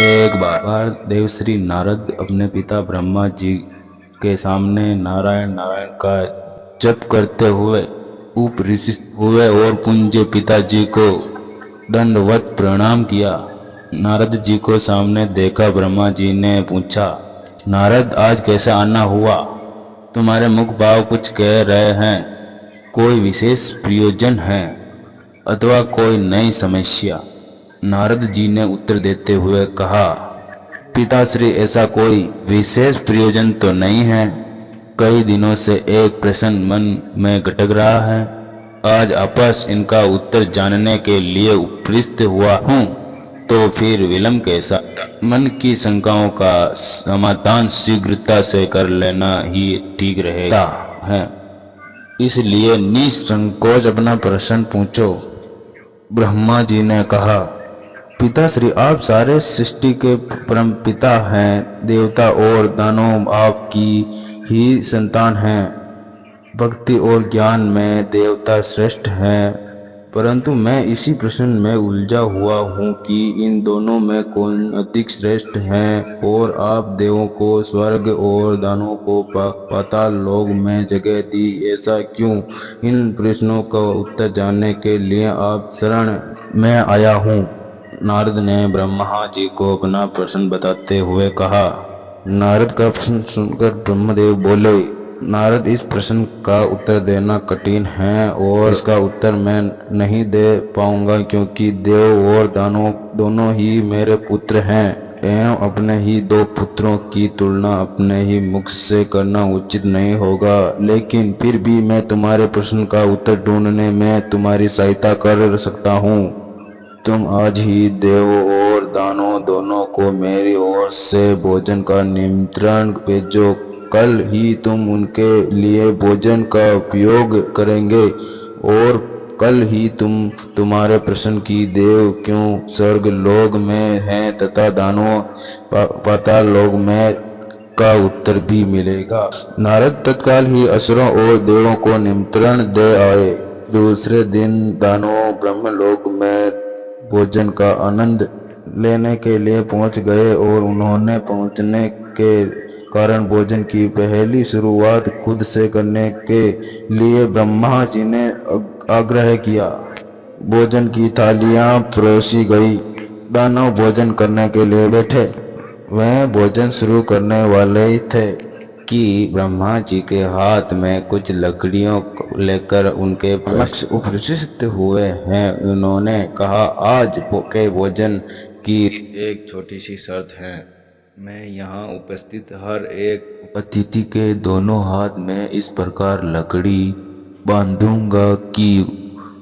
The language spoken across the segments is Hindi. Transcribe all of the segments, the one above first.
एक बार देवश्री नारद अपने पिता ब्रह्मा जी के सामने नारायण नारायण का जप करते हुए उपविष्ट हुए और पूज्य पिताजी को दंडवत प्रणाम किया। नारद जी को सामने देखा ब्रह्मा जी ने पूछा, नारद आज कैसे आना हुआ? तुम्हारे मुख भाव कुछ कह रहे हैं। कोई विशेष प्रयोजन है अथवा कोई नई समस्या? नारद जी ने उत्तर देते हुए कहा, पिताश्री ऐसा कोई विशेष प्रयोजन तो नहीं है। कई दिनों से एक प्रश्न मन में खटक रहा है। आज आपस इनका उत्तर जानने के लिए उपस्थित हुआ हूँ, तो फिर विलंब कैसा? मन की शंकाओं का समाधान शीघ्रता से कर लेना ही ठीक रहेगा है। इसलिए निसंकोच अपना प्रश्न पूछो। ब्रह्मा जी ने कहा, पिताश्री आप सारे सृष्टि के परम पिता हैं। देवता और दानव आपकी ही संतान हैं। भक्ति और ज्ञान में देवता श्रेष्ठ हैं, परंतु मैं इसी प्रश्न में उलझा हुआ हूँ कि इन दोनों में कौन अधिक श्रेष्ठ है। और आप देवों को स्वर्ग और दानवों को पाताल लोक में जगह दी, ऐसा क्यों? इन प्रश्नों का उत्तर जानने के लिए आप शरण में आया हूँ। नारद ने ब्रह्मा जी को अपना प्रश्न बताते हुए कहा। नारद का प्रश्न सुनकर ब्रह्मदेव बोले, नारद इस प्रश्न का उत्तर देना कठिन है और इसका उत्तर मैं नहीं दे पाऊंगा, क्योंकि देव और दानव दोनों ही मेरे पुत्र हैं एवं अपने ही दो पुत्रों की तुलना अपने ही मुख से करना उचित नहीं होगा। लेकिन फिर भी मैं तुम्हारे प्रश्न का उत्तर ढूंढने में तुम्हारी सहायता कर सकता हूँ। तुम आज ही देव और दानव दोनों को मेरी ओर से भोजन का निमंत्रण भेजो। कल ही तुम उनके लिए भोजन का उपयोग करेंगे और कल ही तुम्हारे प्रश्न की देव क्यों स्वर्ग लोक में हैं तथा दानव पाताल लोक में का उत्तर भी मिलेगा। नारद तत्काल ही असुरों और देवों को निमंत्रण दे आए। दूसरे दिन दानव ब्रह्मलोक में भोजन का आनंद लेने के लिए पहुंच गए और उन्होंने पहुंचने के कारण भोजन की पहली शुरुआत खुद से करने के लिए ब्रह्मा जी ने आग्रह किया। भोजन की थालियां परोसी गई। दानव भोजन करने के लिए बैठे। वह भोजन शुरू करने वाले ही थे कि ब्रह्मा जी के हाथ में कुछ लकड़ियों को लेकर उनके समक्ष उपस्थित हुए हैं। उन्होंने कहा, आज के भोजन की एक छोटी सी शर्त है। मैं यहाँ उपस्थित हर एक अतिथि के दोनों हाथ में इस प्रकार लकड़ी बांधूंगा कि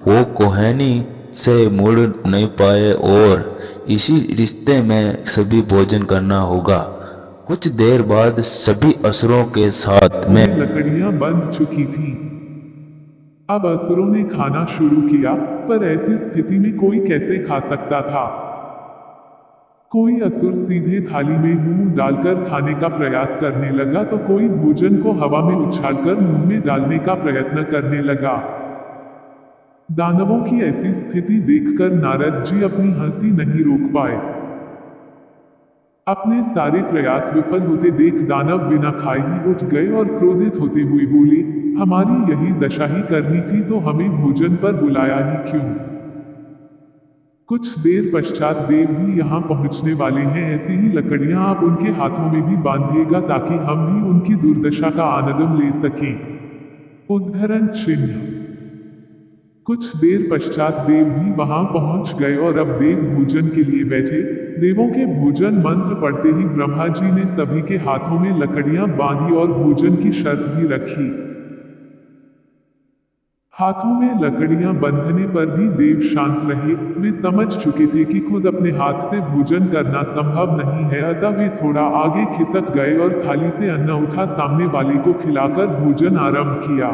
वो कोहनी से मुड़ नहीं पाए और इसी रिश्ते में सभी भोजन करना होगा। कुछ देर बाद सभी असुरों के साथ में लकड़ियां बंध चुकी थीं। अब असुरों ने खाना शुरू किया, पर ऐसी स्थिति में कोई कैसे खा सकता था? कोई असुर सीधे थाली में मुंह डालकर खाने का प्रयास करने लगा तो कोई भोजन को हवा में उछालकर मुंह में डालने का प्रयत्न करने लगा। दानवों की ऐसी स्थिति देखकर नारद जी अपनी हंसी नहीं रोक पाए। अपने सारे प्रयास विफल होते देख दानव बिना खाए ही उठ गए और क्रोधित होते हुए बोले, हमारी यही दशा ही करनी थी तो हमें भोजन पर बुलाया ही क्यों? कुछ देर पश्चात देव भी यहाँ पहुँचने वाले हैं। ऐसी ही लकड़ियाँ आप उनके हाथों में भी बांधिएगा ताकि हम भी उनकी दुर्दशा का आनंद ले सकें। उद्धरण चिन्ह। कुछ देर पश्चात देव भी वहां पहुंच गए और अब देव भोजन के लिए बैठे। देवों के भोजन मंत्र पढ़ते ही ब्रह्मा जी ने सभी के हाथों में लकड़ियां बांधी और भोजन की शर्त भी रखी। हाथों में लकड़ियां बंधने पर भी देव शांत रहे। वे समझ चुके थे कि खुद अपने हाथ से भोजन करना संभव नहीं है, अतः वे थोड़ा आगे खिसक गए और थाली से अन्न उठा सामने वाले को खिलाकर भोजन आरंभ किया।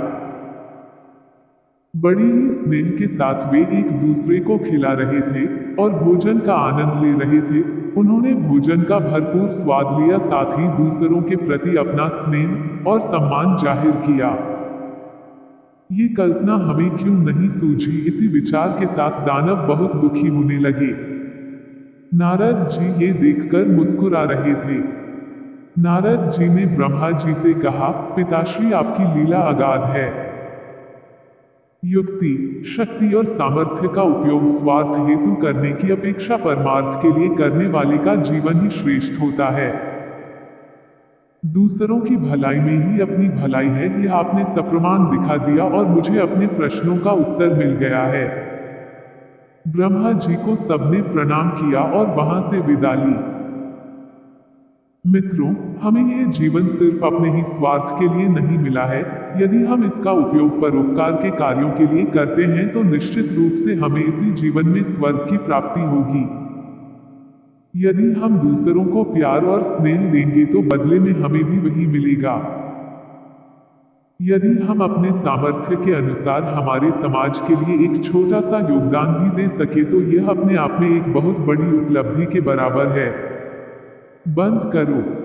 बड़ी ही स्नेह के साथ वे एक दूसरे को खिला रहे थे और भोजन का आनंद ले रहे थे। उन्होंने भोजन का भरपूर स्वाद लिया, साथ ही दूसरों के प्रति अपना स्नेह और सम्मान जाहिर किया। ये कल्पना हमें क्यों नहीं सूझी? इसी विचार के साथ दानव बहुत दुखी होने लगे। नारद जी ये देखकर मुस्कुरा रहे थे। नारद जी ने ब्रह्मा जी से कहा, पिताश्री आपकी लीला अगाध है। युक्ति, शक्ति और सामर्थ्य का उपयोग स्वार्थ हेतु करने की अपेक्षा परमार्थ के लिए करने वाले का जीवन ही श्रेष्ठ होता है। दूसरों की भलाई में ही अपनी भलाई है, यह आपने सप्रमाण दिखा दिया और मुझे अपने प्रश्नों का उत्तर मिल गया है। ब्रह्मा जी को सबने प्रणाम किया और वहां से विदा ली। मित्रों, हमें यह जीवन सिर्फ अपने ही स्वार्थ के लिए नहीं मिला है। यदि हम इसका उपयोग परोपकार के कार्यों के लिए करते हैं तो निश्चित रूप से हमें इसी जीवन में स्वर्ग की प्राप्ति होगी। यदि हम दूसरों को प्यार और स्नेह देंगे तो बदले में हमें भी वही मिलेगा। यदि हम अपने सामर्थ्य के अनुसार हमारे समाज के लिए एक छोटा सा योगदान भी दे सके तो यह अपने आप में एक बहुत बड़ी उपलब्धि के बराबर है। बंद करो।